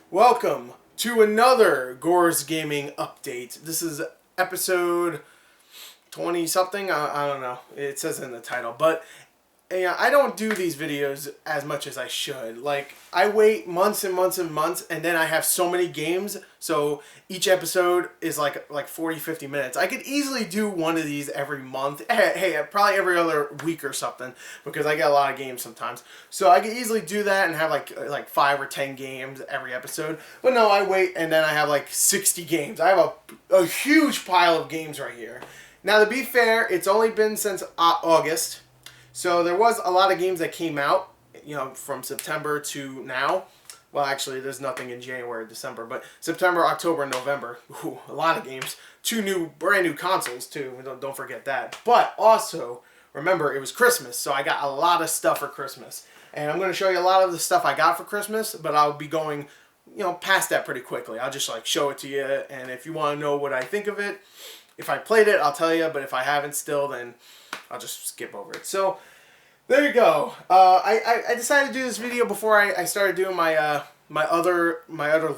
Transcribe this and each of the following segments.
Welcome to another Gors Gaming update. This is episode 20 something. I don't know. It says in the title, but I don't do these videos as much as I should. Like, I wait months and months and months, and then I have so many games, so each episode is like 40, 50 minutes. I could easily do one of these every month. Hey, probably every other week or something, because I get a lot of games sometimes. So I could easily do that and have like 5 or 10 games every episode. But no, I wait, and then I have like 60 games. I have a huge pile of games right here. Now, to be fair, it's only been since August. So there was a lot of games that came out, from September to now. Well, actually, there's nothing in January, December, but September, October, and November. Ooh, a lot of games. 2 brand new consoles too. Don't forget that. But also, remember, it was Christmas, so I got a lot of stuff for Christmas. And I'm going to show you a lot of the stuff I got for Christmas, but I'll be going, past that pretty quickly. I'll just show it to you, and if you want to know what I think of it, if I played it, I'll tell you, but if I haven't still, then I'll just skip over it. So, there you go. I decided to do this video before I started doing my other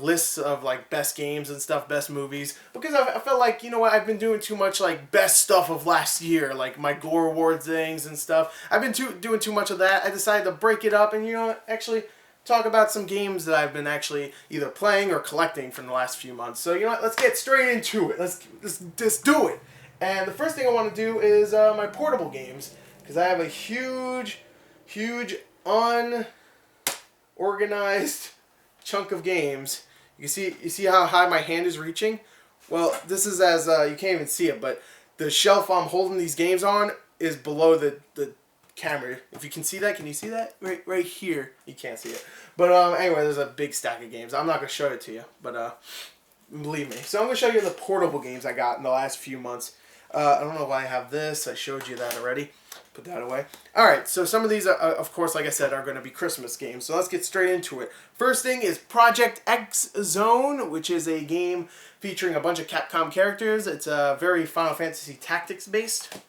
lists of best games and stuff, best movies, because I felt like, I've been doing too much best stuff of last year, like my Gore Award things and stuff. I've been doing too much of that. I decided to break it up and actually talk about some games that I've been actually either playing or collecting from the last few months. So let's get straight into it. Let's just do it. And the first thing I want to do is my portable games, because I have a huge unorganized chunk of games. You see how high my hand is reaching? Well, this is as you can't even see it, but the shelf I'm holding these games on is below the camera. If you can see that, can you see that? Right here. You can't see it. But anyway, there's a big stack of games. I'm not going to show it to you, but believe me. So I'm going to show you the portable games I got in the last few months. I don't know why I have this. I showed you that already. Put that away. Alright, so some of these, of course, like I said, are going to be Christmas games. So let's get straight into it. First thing is Project X Zone, which is a game featuring a bunch of Capcom characters. It's very Final Fantasy Tactics based,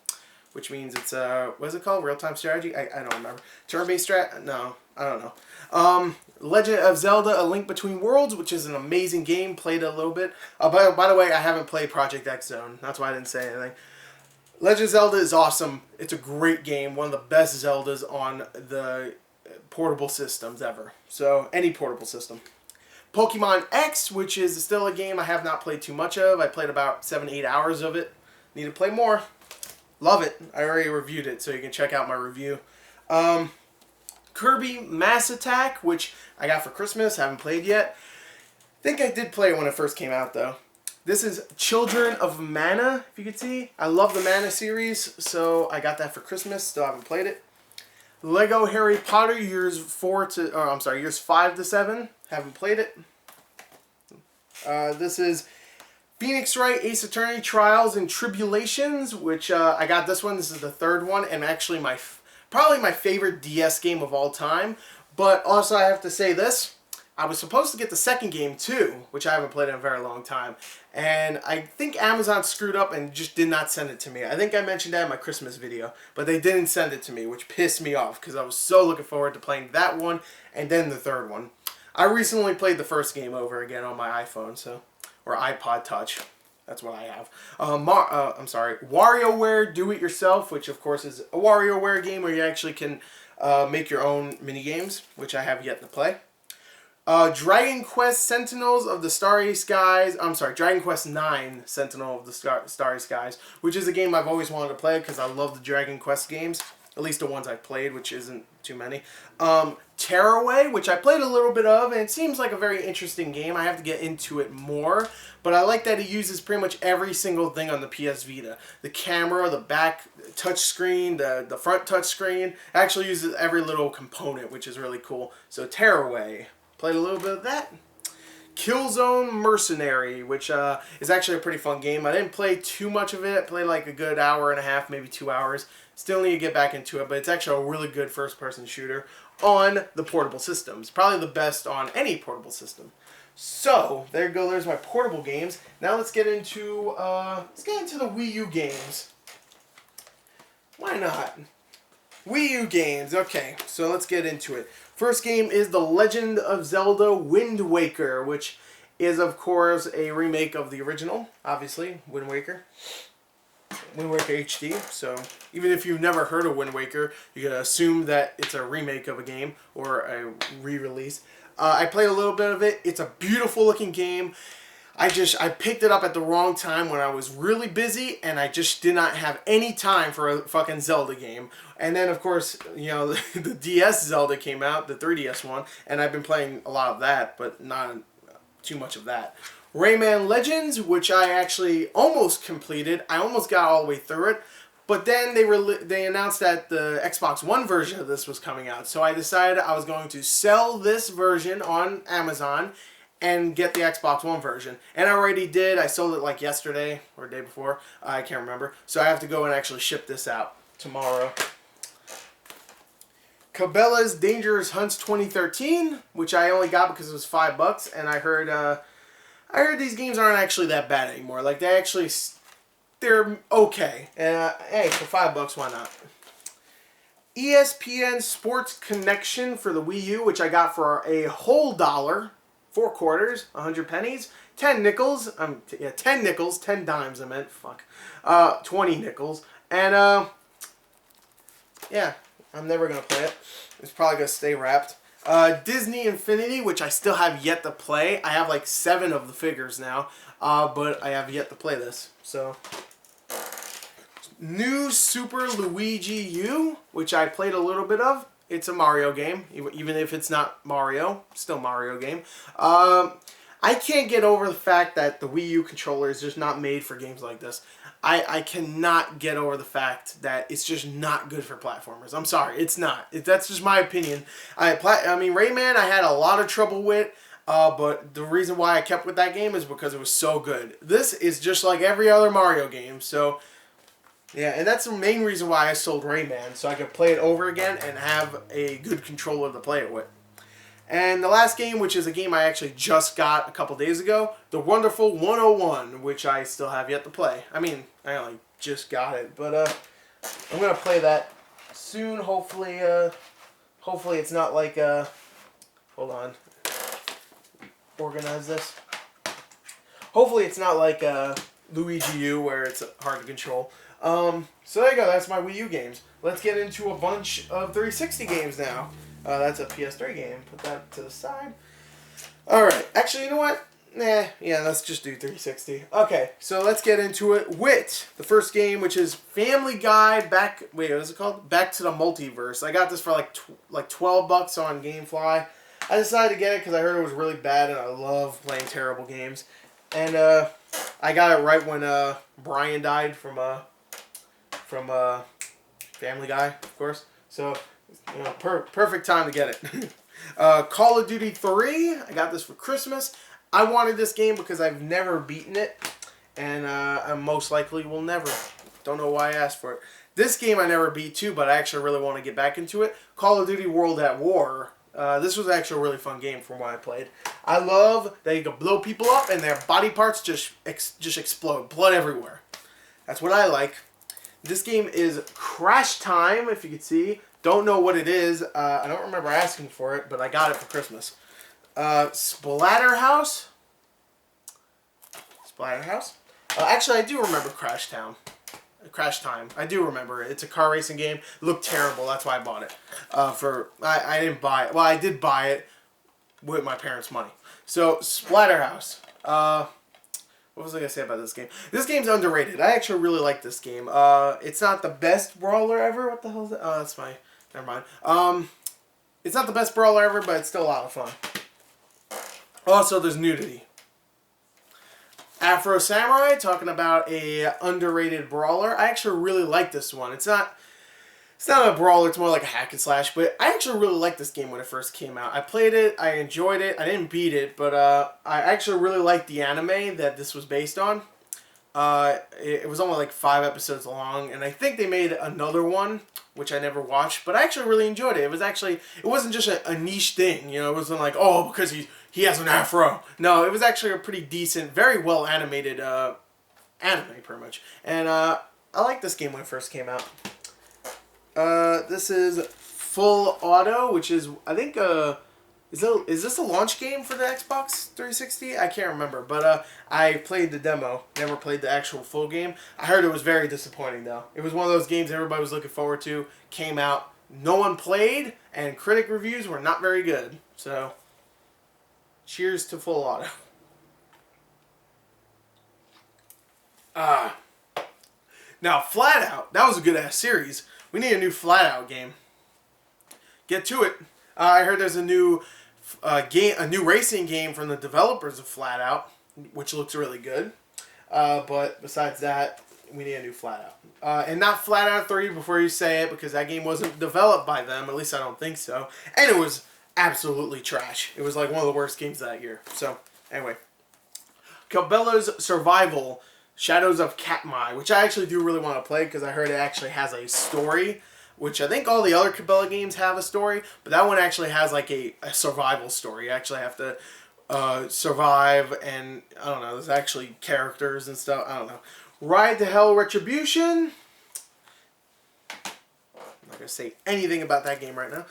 which means it's, what is it called? Real-time strategy? I don't remember. Turn-based strat? No, I don't know. Legend of Zelda: A Link Between Worlds, which is an amazing game. Played a little bit. By the way, I haven't played Project X Zone. That's why I didn't say anything. Legend of Zelda is awesome. It's a great game. One of the best Zeldas on the portable systems ever. So, any portable system. Pokemon X, which is still a game I have not played too much of. I played about 7-8 hours of it. Need to play more. Love it. I already reviewed it, so you can check out my review. Kirby Mass Attack, which I got for Christmas. Haven't played yet. I think I did play it when it first came out, though. This is Children of Mana, if you can see. I love the Mana series, so I got that for Christmas. Still haven't played it. Lego Harry Potter years 5 to 7. Haven't played it. This is Phoenix Wright Ace Attorney Trials and Tribulations, which I got this one. This is the third one, and actually probably my favorite DS game of all time. But also I have to say this. I was supposed to get the second game too, which I haven't played in a very long time. And I think Amazon screwed up and just did not send it to me. I think I mentioned that in my Christmas video, but they didn't send it to me, which pissed me off because I was so looking forward to playing that one and then the third one. I recently played the first game over again on my iPhone, or iPod Touch. That's what I have. WarioWare Do It Yourself, which of course is a WarioWare game where you actually can make your own mini games, which I have yet to play. Dragon Quest Sentinels of the Starry Skies. Dragon Quest 9 Sentinel of the Starry Skies, which is a game I've always wanted to play because I love the Dragon Quest games. At least the ones I've played, which isn't too many. Tearaway, which I played a little bit of, and it seems like a very interesting game. I have to get into it more, but I like that it uses pretty much every single thing on the PS Vita. The camera, the back touch screen, the front touch screen. It actually uses every little component, which is really cool. So Tearaway. Played a little bit of that. Killzone Mercenary, which is actually a pretty fun game. I didn't play too much of it. I played like a good hour and a half, maybe 2 hours. Still need to get back into it, but it's actually a really good first-person shooter on the portable systems. Probably the best on any portable system. So, there you go. There's my portable games. Now let's get into the Wii U games. Why not? Wii U games. Okay, so let's get into it. First game is The Legend of Zelda Wind Waker, which is, of course, a remake of the original, obviously, Wind Waker. Wind Waker HD, so even if you've never heard of Wind Waker, you can assume that it's a remake of a game or a re-release. I played a little bit of it. It's a beautiful looking game. I picked it up at the wrong time when I was really busy and I just did not have any time for a fucking Zelda game. And then, of course, you know, the DS Zelda came out, the 3DS one, and I've been playing a lot of that, but not too much of that. Rayman Legends, which I actually almost completed. I almost got all the way through it, but then they announced that the Xbox One version of this was coming out. So I decided I was going to sell this version on Amazon and get the Xbox One version. And I already did. I sold it like yesterday or the day before. I can't remember. So I have to go and actually ship this out tomorrow. Cabela's Dangerous Hunts 2013, which I only got because it was $5, and I heard these games aren't actually that bad anymore. Like they're okay. And hey, for $5, why not? ESPN Sports Connection for the Wii U, which I got for a whole $1, 4 quarters, 100 pennies, 10 nickels. 10 nickels, 10 dimes. I meant 20 nickels, and yeah. I'm never going to play it. It's probably going to stay wrapped. Disney Infinity, which I still have yet to play. I have like 7 of the figures now, but I have yet to play this. So, New Super Luigi U, which I played a little bit of. It's a Mario game, even if it's not Mario. Still Mario game. I can't get over the fact that the Wii U controller is just not made for games like this. I cannot get over the fact that it's just not good for platformers. I'm sorry, it's not. That's just my opinion. I mean, Rayman I had a lot of trouble with, but the reason why I kept with that game is because it was so good. This is just like every other Mario game, so yeah, and that's the main reason why I sold Rayman, so I could play it over again and have a good controller to play it with. And the last game, which is a game I actually just got a couple days ago, The Wonderful 101, which I still have yet to play. I mean, I only just got it, but I'm going to play that soon, hopefully. Hopefully it's not like, hold on, organize this. Hopefully it's not like Luigi U, where it's hard to control. So there you go, that's my Wii U games. Let's get into a bunch of 360 games now. That's a PS3 game. Put that to the side. Alright. Actually, you know what? Yeah, let's just do 360. Okay, so let's get into it with the first game, which is Family Guy what is it called? Back to the Multiverse. I got this for like $12 on GameFly. I decided to get it because I heard it was really bad, and I love playing terrible games. And I got it right when Brian died from Family Guy, of course. So, you know, perfect time to get it. Call of Duty 3. I got this for Christmas. I wanted this game because I've never beaten it, and I most likely will never. Don't know why I asked for it. This game I never beat too, but I actually really want to get back into it. Call of Duty World at War. This was actually a really fun game from what I played. I love that you can blow people up and their body parts just explode. Blood everywhere. That's what I like. This game is Crash Time, if you can see. Don't know what it is. I don't remember asking for it, but I got it for Christmas. Splatterhouse. Actually, I do remember Crash Time. I do remember it. It's a car racing game. It looked terrible. That's why I bought it. I didn't buy it. Well, I did buy it with my parents' money. So, Splatterhouse. What was I going to say about this game? This game's underrated. I actually really like this game. It's not the best brawler ever. What the hell is that? Oh, that's my... Never mind. It's not the best brawler ever, but it's still a lot of fun. Also, there's nudity. Afro Samurai, talking about a underrated brawler. I actually really like this one. It's not a brawler, it's more like a hack and slash, but I actually really liked this game when it first came out. I played it, I enjoyed it, I didn't beat it, but I actually really liked the anime that this was based on. It was only like 5 episodes long, and I think they made another one, which I never watched, but I actually really enjoyed it. It wasn't just a niche thing, you know, it wasn't like, oh, because he has an afro. No, it was actually a pretty decent, very well animated anime, pretty much. And I liked this game when it first came out. This is Full Auto, which is, I think, is this a launch game for the Xbox 360? I can't remember, but I played the demo. Never played the actual full game. I heard it was very disappointing, though. It was one of those games everybody was looking forward to. Came out, no one played, and critic reviews were not very good. So, cheers to Full Auto. Now, Flat Out, that was a good-ass series. We need a new Flat Out game. Get to it. I heard there's a new racing game from the developers of Flat Out, which looks really good. But besides that, we need a new Flat Out. And not Flat Out 3 before you say it, because that game wasn't developed by them. At least I don't think so. And it was absolutely trash. It was like one of the worst games that year. So, anyway. Cabela's Survival, Shadows of Katmai, which I actually do really want to play because I heard it actually has a story, which I think all the other Cabela games have a story, but that one actually has like a survival story. You actually have to survive, and I don't know, there's actually characters and stuff. I don't know. Ride to Hell Retribution. I'm not going to say anything about that game right now.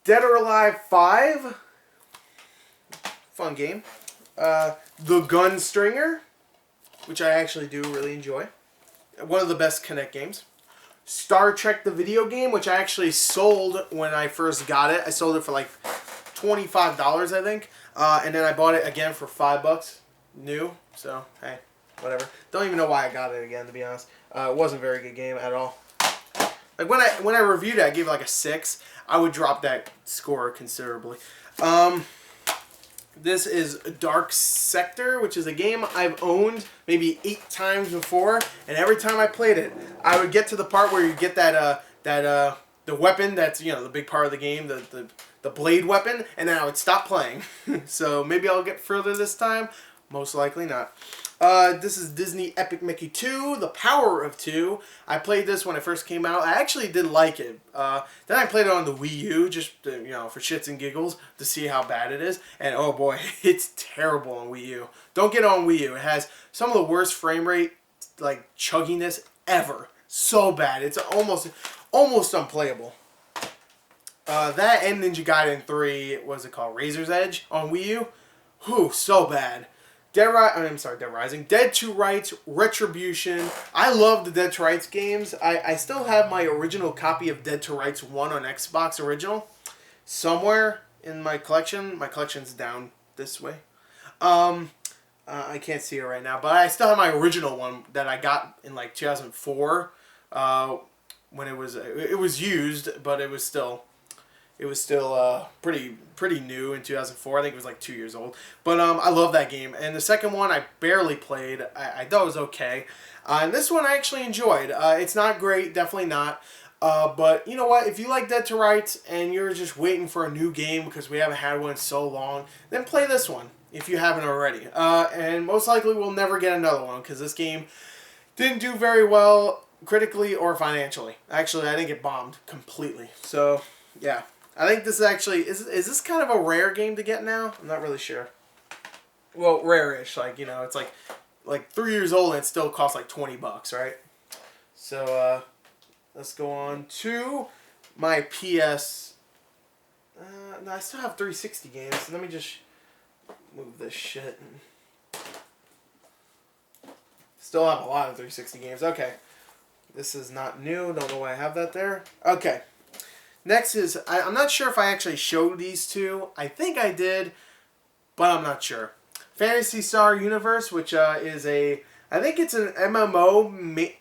Dead or Alive 5. Fun game. The Gunstringer, which I actually do really enjoy. One of the best Kinect games. Star Trek the video game, which I actually sold when I first got it. I sold it for like $25, I think. And then I bought it again for $5 new. So, hey, whatever. Don't even know why I got it again, to be honest. It wasn't a very good game at all. Like when I reviewed it, I gave it like a 6. I would drop that score considerably. This is Dark Sector, which is a game I've owned maybe 8 times before, and every time I played it, I would get to the part where you get the weapon that's, you know, the big part of the game, the blade weapon, and then I would stop playing. So maybe I'll get further this time. Most likely not. This is Disney Epic Mickey 2, The Power of 2. I played this when it first came out. I actually did like it. Then I played it on the Wii U, just you know, for shits and giggles, to see how bad it is. And oh boy, it's terrible on Wii U. Don't get it on Wii U. It has some of the worst frame rate, like, chugginess ever. So bad. It's almost unplayable. That and Ninja Gaiden 3, what's it called? Razor's Edge on Wii U. Whew, so bad. Dead 2 Rights, Retribution. I love the Dead 2 Rights games. I still have my original copy of Dead 2 Rights 1 on Xbox original somewhere in my collection. My collection's down this way. I can't see it right now, but I still have my original one that I got in like 2004 when it was used, but it was still pretty new in 2004. I think it was like 2 years old. But I love that game. And the second one I barely played. I thought it was okay. And this one I actually enjoyed. It's not great, definitely not. But you know what? If you like Dead to Rights and you're just waiting for a new game because we haven't had one in so long, then play this one if you haven't already. And most likely we'll never get another one because this game didn't do very well critically or financially. Actually, I think it bombed completely. So, yeah. I think this is actually, is this kind of a rare game to get now? I'm not really sure. Well, rare-ish, like, you know, it's like 3 years old and it still costs like $20, right? So, let's go on to my PS. No, I still have 360 games, so let me just move this shit. Still have a lot of 360 games. Okay. This is not new, don't know why I have that there. Okay. Next is, I'm not sure if I actually showed these two. I think I did, but I'm not sure. Phantasy Star Universe, which is I think it's an MMO.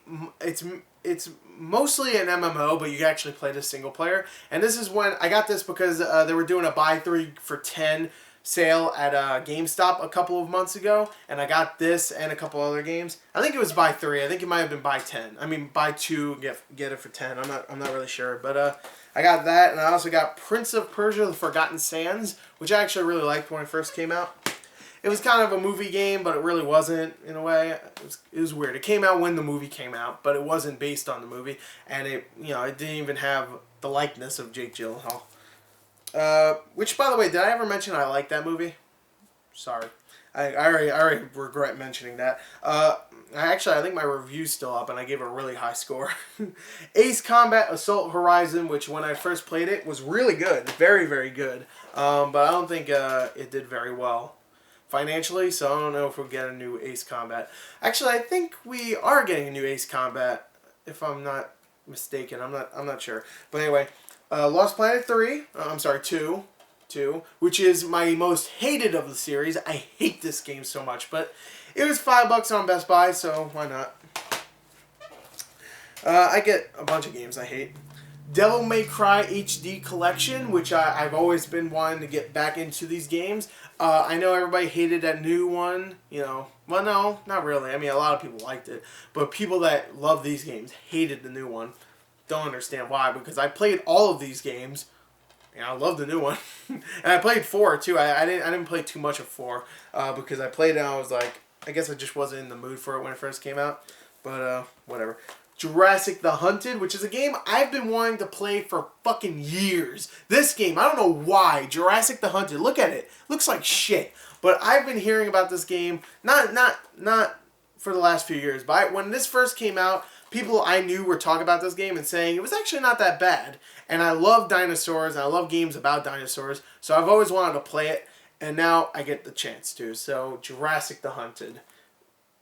It's mostly an MMO, but you can actually play this single player. And this is when, I got this because they were doing a buy 3 for 10 sale at GameStop a couple of months ago, and I got this and a couple other games. I think it was buy 3. I think it might have been buy 10. I mean, buy 2, get it for 10. I'm not really sure, but I got that, and I also got Prince of Persia: The Forgotten Sands, which I actually really liked when it first came out. It was kind of a movie game, but it really wasn't, in a way. It was weird. It came out when the movie came out, but it wasn't based on the movie, and it didn't even have the likeness of Jake Gyllenhaal. Which, by the way, did I ever mention I like that movie? Sorry. I already regret mentioning that. Actually, I think my review's still up, and I gave it a really high score. Ace Combat Assault Horizon, which when I first played it was really good, very, very good. But I don't think it did very well financially, so I don't know if we'll get a new Ace Combat. Actually, I think we are getting a new Ace Combat, if I'm not mistaken. I'm not sure. But anyway, Lost Planet 3. I'm sorry, 2. 2, which is my most hated of the series. I hate this game so much, but it was $5 on Best Buy, so why not? I get a bunch of games I hate. Devil May Cry HD Collection, which I've always been wanting to get back into these games. I know everybody hated that new one, you know. Well, no, not really. I mean, a lot of people liked it. But people that love these games hated the new one. Don't understand why, because I played all of these games. And I love the new one. And I played 4 too. I didn't play too much of 4 because I played it and I was like, I guess I just wasn't in the mood for it when it first came out. But whatever. Jurassic the Hunted, which is a game I've been wanting to play for fucking years. This game, I don't know why. Jurassic the Hunted. Look at it. Looks like shit. But I've been hearing about this game not for the last few years, but when this first came out, people I knew were talking about this game and saying it was actually not that bad. And I love dinosaurs, and I love games about dinosaurs, so I've always wanted to play it, and now I get the chance to. So, Jurassic the Hunted.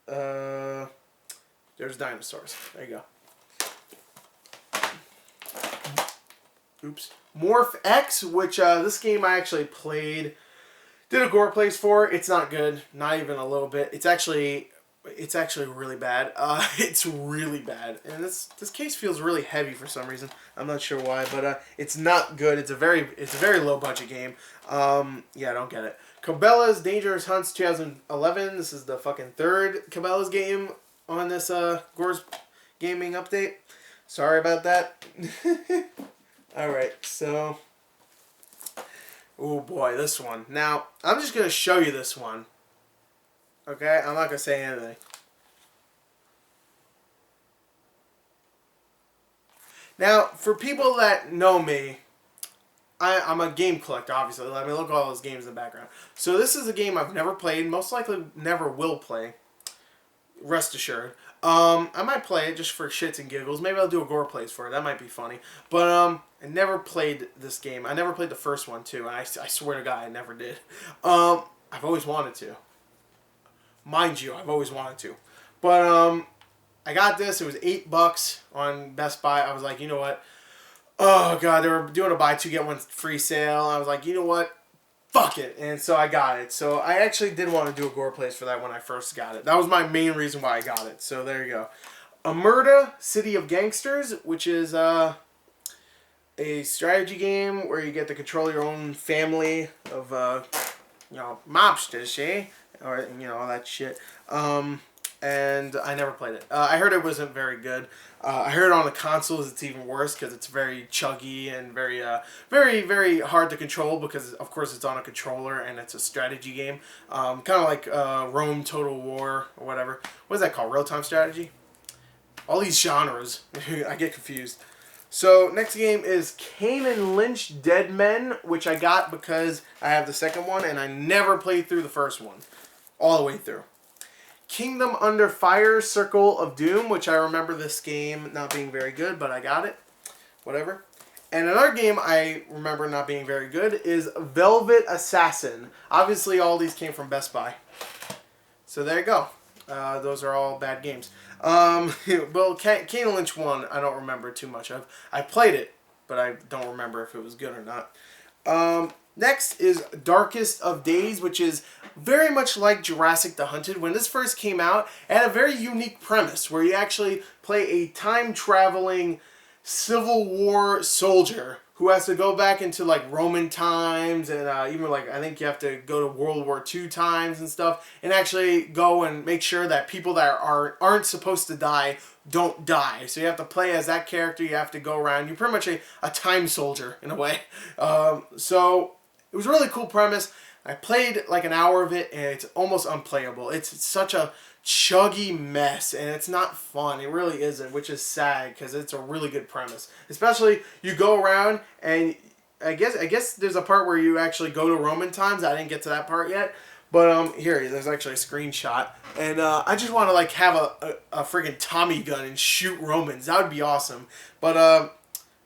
There's dinosaurs. There you go. Oops. Morph X, which this game I actually played. Did a gore plays for. It's not good. Not even a little bit. It's actually really bad. It's really bad, and this case feels really heavy for some reason. I'm not sure why, but it's not good. It's a very low budget game. Yeah, I don't get it. Cabela's Dangerous Hunts 2011. This is the fucking third Cabela's game on this Gors gaming update. Sorry about that. All right, so oh boy, this one. Now I'm just gonna show you this one. Okay, I'm not going to say anything. Now, for people that know me, I'm a game collector, obviously. Let me look at all those games in the background. So this is a game I've never played, most likely never will play. Rest assured. I might play it just for shits and giggles. Maybe I'll do a gore plays for it. That might be funny. But I never played this game. I never played the first one, too. And I swear to God, I never did. I've always wanted to. Mind you, I've always wanted to. But I got this. It was $8 on Best Buy. I was like, you know what? Oh, God, they were doing a buy two, get one free sale. I was like, you know what? Fuck it. And so I got it. So I actually did want to do a gore plays for that when I first got it. That was my main reason why I got it. So there you go. Omerta City of Gangsters, which is a strategy game where you get to control your own family of, mobsters, eh? Or, all that shit. And I never played it. I heard it wasn't very good. I heard on the consoles it's even worse because it's very chuggy and very, very hard to control because, of course, it's on a controller and it's a strategy game. Kind of like Rome Total War or whatever. What is that called? Real-time strategy? All these genres. I get confused. So, next game is Kane and Lynch Dead Men, which I got because I have the second one and I never played through the first one. All the way through. Kingdom Under Fire Circle of Doom, which I remember this game not being very good, but I got it. Whatever. And another game I remember not being very good is Velvet Assassin. Obviously, all these came from Best Buy. So there you go. Those are all bad games. Well, Kane and Lynch 1, I don't remember too much of. I played it, but I don't remember if it was good or not. Next is Darkest of Days, which is very much like Jurassic the Hunted. When this first came out, it had a very unique premise where you actually play a time-traveling Civil War soldier who has to go back into like Roman times and even like I think you have to go to World War II times and stuff and actually go and make sure that people that aren't supposed to die don't die. So you have to play as that character. You have to go around. You're pretty much a time soldier in a way. So it was a really cool premise. I played like an hour of it and it's almost unplayable. It's such a chuggy mess and it's not fun. It really isn't, which is sad because it's a really good premise. Especially you go around and I guess there's a part where you actually go to Roman times. I didn't get to that part yet. But here, there's actually a screenshot, and I just want to like have a friggin' Tommy gun and shoot Romans. That would be awesome. But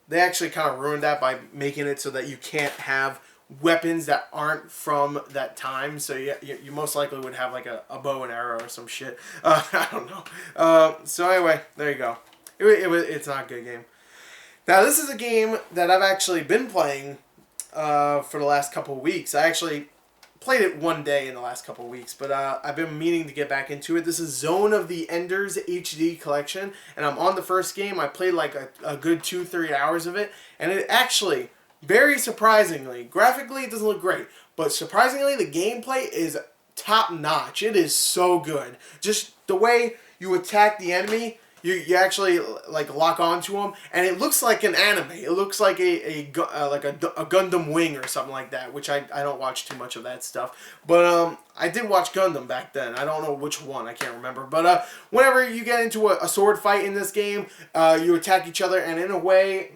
they actually kind of ruined that by making it so that you can't have weapons that aren't from that time. So you most likely would have like a bow and arrow or some shit. I don't know. So anyway, there you go. It's not a good game. Now this is a game that I've actually been playing for the last couple of weeks. I actually played it one day in the last couple of weeks, but I've been meaning to get back into it. This is Zone of the Enders HD Collection, and I'm on the first game. I played like a good 2-3 hours of it, and it actually, very surprisingly, graphically it doesn't look great, but surprisingly the gameplay is top notch. It is so good. Just the way you attack the enemy, you actually like lock onto them, and it looks like an anime. It looks like a Gundam Wing or something like that, which I don't watch too much of that stuff. But I did watch Gundam back then. I don't know which one. I can't remember. But whenever you get into a sword fight in this game, you attack each other, and in a way,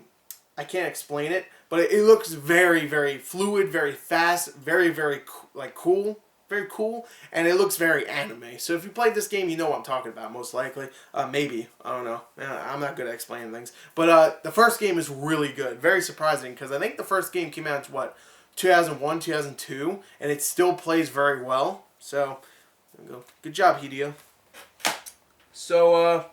I can't explain it, but it looks very, very fluid, very fast, very, very like cool. Very cool, and it looks very anime. So if you played this game, you know what I'm talking about, most likely. Maybe. I don't know. I'm not good at explaining things. But the first game is really good. Very surprising, because I think the first game came out in, what, 2001, 2002, and it still plays very well. So, there we go. Good job, Hideo. So,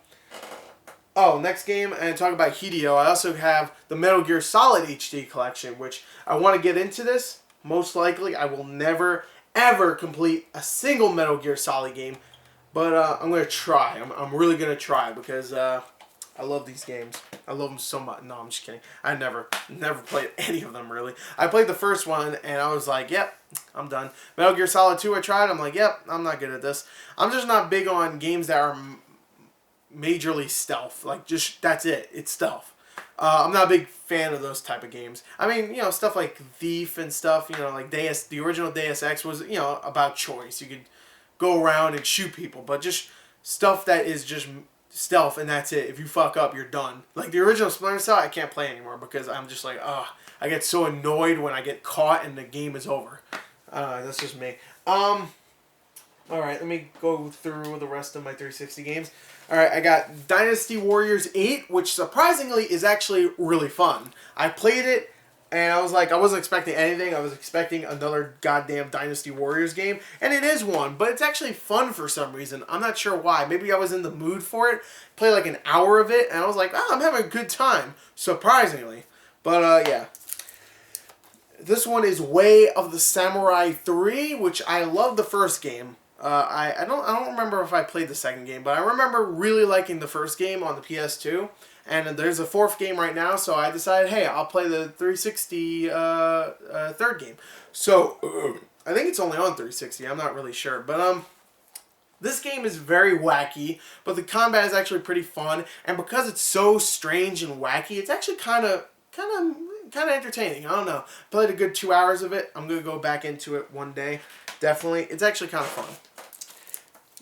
next game, and talk about Hideo, I also have the Metal Gear Solid HD Collection, which I want to get into this. Most likely, I will never ever complete a single Metal Gear Solid game, but I'm going to try. I'm really going to try, because I love these games. I love them so much. No, I'm just kidding. I never played any of them, really. I played the first one, and I was like, yep, I'm done. Metal Gear Solid 2, I tried. I'm like, yep, I'm not good at this. I'm just not big on games that are majorly stealth. Like, just, that's it. It's stealth. I'm not a big fan of those type of games. I mean, you know, stuff like Thief and stuff, you know, like the original Deus Ex was, you know, about choice. You could go around and shoot people, but just stuff that is just stealth and that's it. If you fuck up, you're done. Like the original Splinter Cell, I can't play anymore because I'm just like, I get so annoyed when I get caught and the game is over. That's just me. Alright, let me go through the rest of my 360 games. Alright, I got Dynasty Warriors 8, which surprisingly is actually really fun. I played it, and I was like, I wasn't expecting anything. I was expecting another goddamn Dynasty Warriors game, and it is one, but it's actually fun for some reason. I'm not sure why. Maybe I was in the mood for it. Played like an hour of it, and I was like, I'm having a good time, surprisingly. But, yeah. This one is Way of the Samurai 3, which I love the first game. I don't remember if I played the second game, but I remember really liking the first game on the PS2. And there's a fourth game right now, so I decided, hey, I'll play the 360 third game. So I think it's only on 360. I'm not really sure, but this game is very wacky, but the combat is actually pretty fun. And because it's so strange and wacky, it's actually kind of entertaining. I don't know. Played a good 2 hours of it. I'm gonna go back into it one day. Definitely. It's actually kind of fun.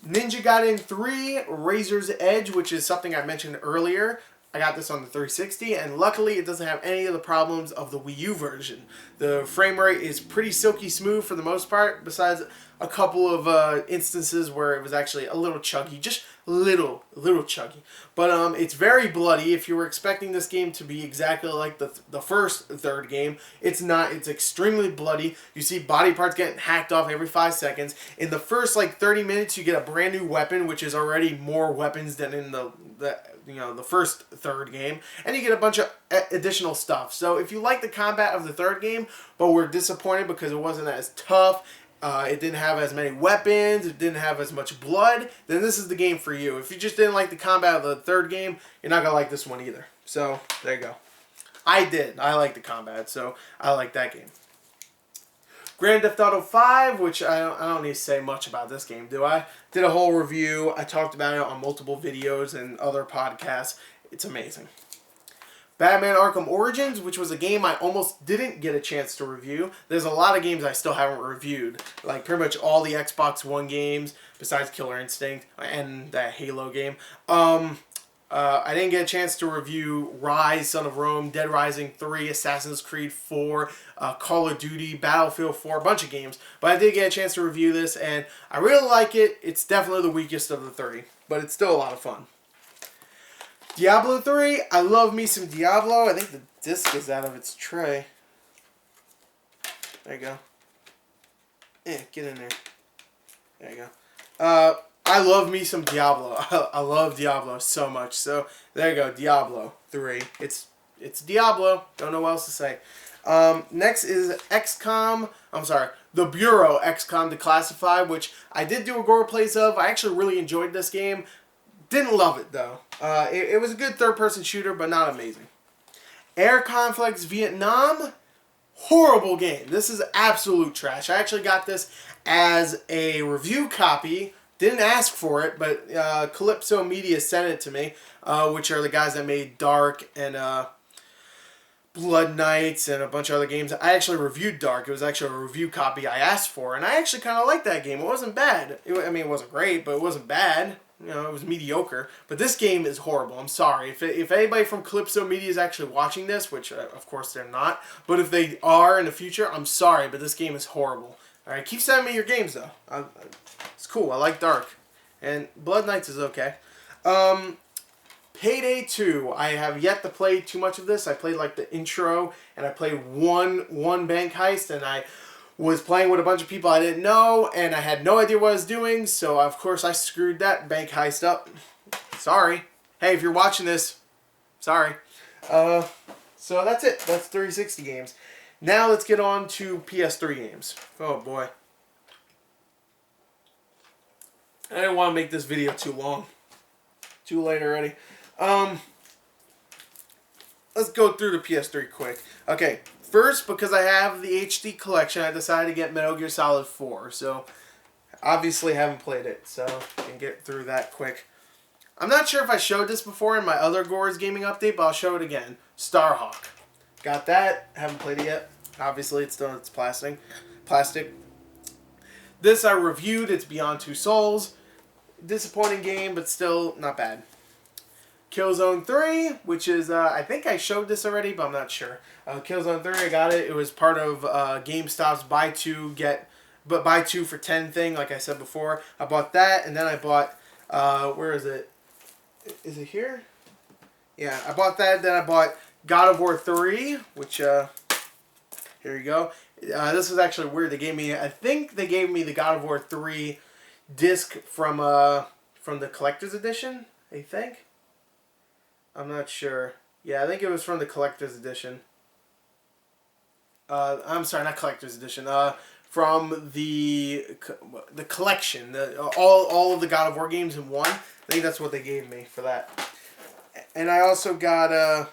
Ninja Gaiden 3 Razor's Edge, which is something I mentioned earlier. I got this on the 360, and luckily it doesn't have any of the problems of the Wii U version. The frame rate is pretty silky smooth for the most part, besides a couple of instances where it was actually a little chuggy, just little chuggy. But it's very bloody. If you were expecting this game to be exactly like the first third game, it's not. It's extremely bloody. You see body parts getting hacked off every 5 seconds. In the first like 30 minutes, you get a brand new weapon, which is already more weapons than in the first third game, and you get a bunch of additional stuff. So if you like the combat of the third game, but were disappointed because it wasn't as tough, it didn't have as many weapons, it didn't have as much blood, then this is the game for you. If you just didn't like the combat of the third game, you're not gonna like this one either. So there you go. I did. I like the combat, so I like that game. Grand Theft Auto 5, which I don't need to say much about this game, do I? Did a whole review. I talked about it on multiple videos and other podcasts. It's amazing. Batman Arkham Origins, which was a game I almost didn't get a chance to review. There's a lot of games I still haven't reviewed. Like pretty much all the Xbox One games, besides Killer Instinct and that Halo game. I didn't get a chance to review Rise, Son of Rome, Dead Rising 3, Assassin's Creed 4, Call of Duty, Battlefield 4, a bunch of games. But I did get a chance to review this, and I really like it. It's definitely the weakest of the 3, but it's still a lot of fun. Diablo 3, I love me some Diablo. I think the disc is out of its tray. There you go. Yeah, get in there. There you go. I love me some Diablo. I love Diablo so much. So there you go, Diablo 3. It's Diablo. Don't know what else to say. Next is XCOM. I'm sorry, The Bureau XCOM Declassified, which I did do a Gore plays of. I actually really enjoyed this game. Didn't love it though. It was a good third-person shooter, but not amazing. Air Conflicts Vietnam. Horrible game. This is absolute trash. I actually got this as a review copy. Didn't ask for it, but Calypso Media sent it to me, which are the guys that made Dark and Blood Knights and a bunch of other games. I actually reviewed Dark. It was actually a review copy I asked for, and I actually kind of liked that game. It wasn't bad. I mean, it wasn't great, but it wasn't bad. You know, it was mediocre. But this game is horrible. I'm sorry. If anybody from Calypso Media is actually watching this, which of course they're not, but if they are in the future, I'm sorry, but this game is horrible. Alright, keep sending me your games though. It's cool. I like Dark. And Blood Knights is okay. Payday 2. I have yet to play too much of this. I played like the intro, and I played one bank heist, and I was playing with a bunch of people I didn't know, and I had no idea what I was doing, so of course I screwed that bank heist up. Sorry. Hey, if you're watching this, sorry. So that's it. That's 360 games. Now let's get on to PS3 games. Oh boy. I didn't want to make this video too long. Too late already. Let's go through the PS3 quick. Okay, first, because I have the HD collection, I decided to get Metal Gear Solid 4. So, obviously haven't played it, so I can get through that quick. I'm not sure if I showed this before in my other Gors gaming update, but I'll show it again. Starhawk. Got that. Haven't played it yet. Obviously, it's still it's plastic. This I reviewed. It's Beyond Two Souls. Disappointing game, but still not bad. Killzone 3, which is, I think I showed this already, but I'm not sure. Killzone 3, I got it. It was part of GameStop's buy two for 10 thing, like I said before. I bought that, and then I bought, where is it? Is it here? Yeah, I bought that, then I bought God of War 3, which, here you go. This was actually weird. They gave me, I think they gave me the God of War 3 disc from the collector's edition, I think. I'm not sure. Yeah, I think it was from the collector's edition. I'm sorry, not collector's edition. From the collection, all of the God of War games in one. I think that's what they gave me for that. And I also got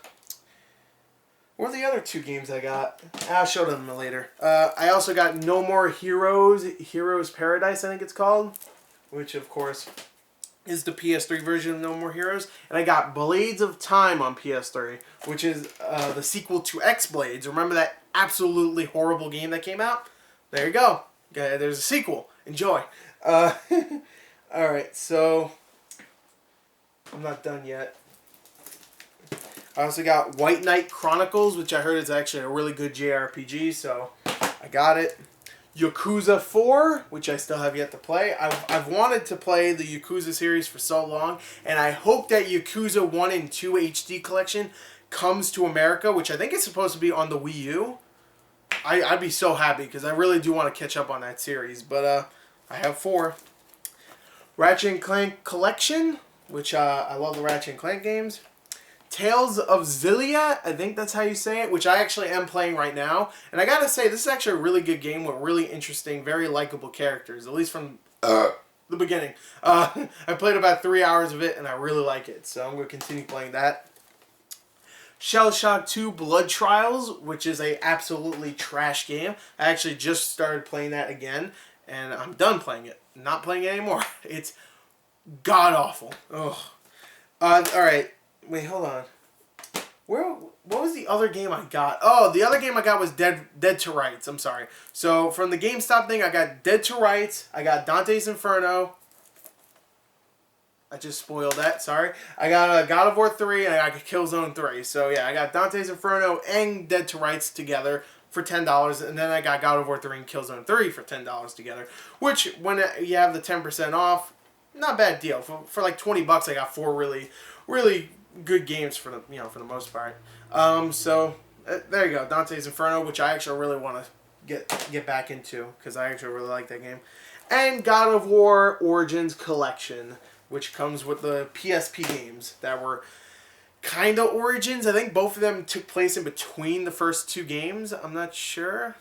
what are the other two games I got? I'll show them later. I also got No More Heroes, Heroes Paradise, I think it's called, which of course is the PS3 version of No More Heroes. And I got Blades of Time on PS3, which is the sequel to X-Blades. Remember that absolutely horrible game that came out? There you go. Okay, there's a sequel. Enjoy. Alright, so I'm not done yet. I also got White Knight Chronicles, which I heard is actually a really good JRPG, so I got it. Yakuza 4, which I still have yet to play. I've wanted to play the Yakuza series for so long, and I hope that Yakuza 1 and 2 HD collection comes to America, which I think is supposed to be on the Wii U. I'd be so happy, because I really do want to catch up on that series, but I have 4. Ratchet and Clank Collection, which I love the Ratchet and Clank games. Tales of Xillia, I think that's how you say it, which I actually am playing right now. And I gotta say, this is actually a really good game with really interesting, very likable characters, at least from the beginning. I played about 3 hours of it, and I really like it, so I'm going to continue playing that. Shell Shock 2 Blood Trials, which is a absolutely trash game. I actually just started playing that again, and I'm done playing it. Not playing it anymore. It's god-awful. Ugh. Alright. Wait, hold on. What was the other game I got? Oh, the other game I got was Dead to Rights. I'm sorry. So, from the GameStop thing, I got Dead to Rights. I got Dante's Inferno. I just spoiled that. Sorry. I got God of War 3 and I got Killzone 3. So yeah, I got Dante's Inferno and Dead to Rights together for $10, and then I got God of War 3 and Killzone 3 for $10 together. Which, when you have the 10% off, not a bad deal. For like $20, I got 4 really good games for the for the most part. So there you go, Dante's Inferno, which I actually really want to get back into because I actually really like that game, and God of War Origins Collection, which comes with the PSP games that were kind of Origins. I think both of them took place in between the first 2 games. I'm not sure.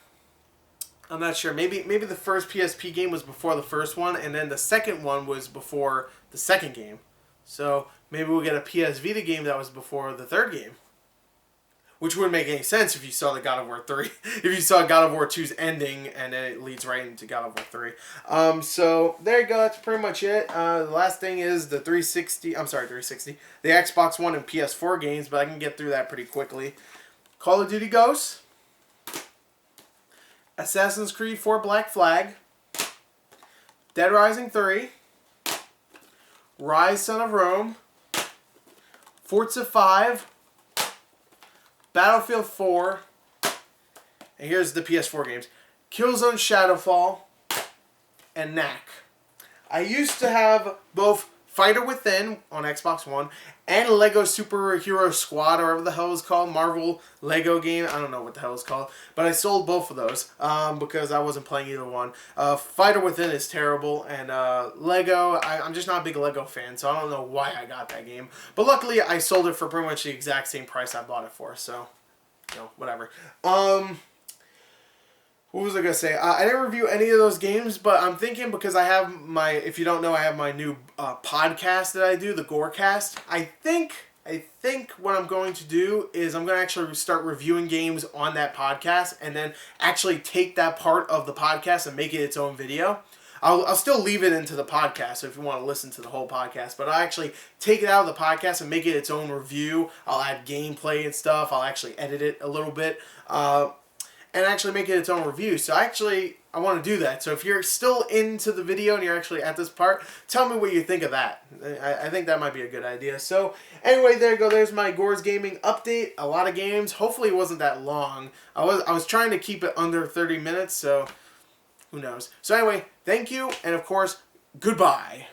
Maybe the first PSP game was before the first one, and then the second one was before the second game. So maybe we'll get a PS Vita game that was before the third game. Which wouldn't make any sense if you saw the God of War 3. If you saw God of War 2's ending, and then it leads right into God of War 3. So there you go. That's pretty much it. The last thing is the 360. I'm sorry, 360. The Xbox One and PS4 games, but I can get through that pretty quickly. Call of Duty Ghosts. Assassin's Creed 4 Black Flag. Dead Rising 3. Rise Son of Rome. Forza 5. Battlefield 4, and here's the PS4 games, Killzone Shadowfall, and Knack. I used to have both Fighter Within on Xbox One and Lego Superhero Squad, or whatever the hell it's called, Marvel Lego game, I don't know what the hell it's called, but I sold both of those because I wasn't playing either one. Fighter Within is terrible, and Lego, I'm just not a big Lego fan, so I don't know why I got that game. But luckily, I sold it for pretty much the exact same price I bought it for, so, whatever. What was I going to say? I didn't review any of those games, but I'm thinking because I have my, if you don't know, I have my new podcast that I do, the Gorecast. I think what I'm going to do is I'm going to actually start reviewing games on that podcast and then actually take that part of the podcast and make it its own video. I'll still leave it into the podcast so if you want to listen to the whole podcast, but I'll actually take it out of the podcast and make it its own review. I'll add gameplay and stuff. I'll actually edit it a little bit. And actually make it its own review. So I want to do that. So if you're still into the video and you're actually at this part, tell me what you think of that. I think that might be a good idea. So anyway, there you go. There's my Gors Gaming update. A lot of games. Hopefully it wasn't that long. I was trying to keep it under 30 minutes, so who knows. So anyway, thank you, and of course, goodbye.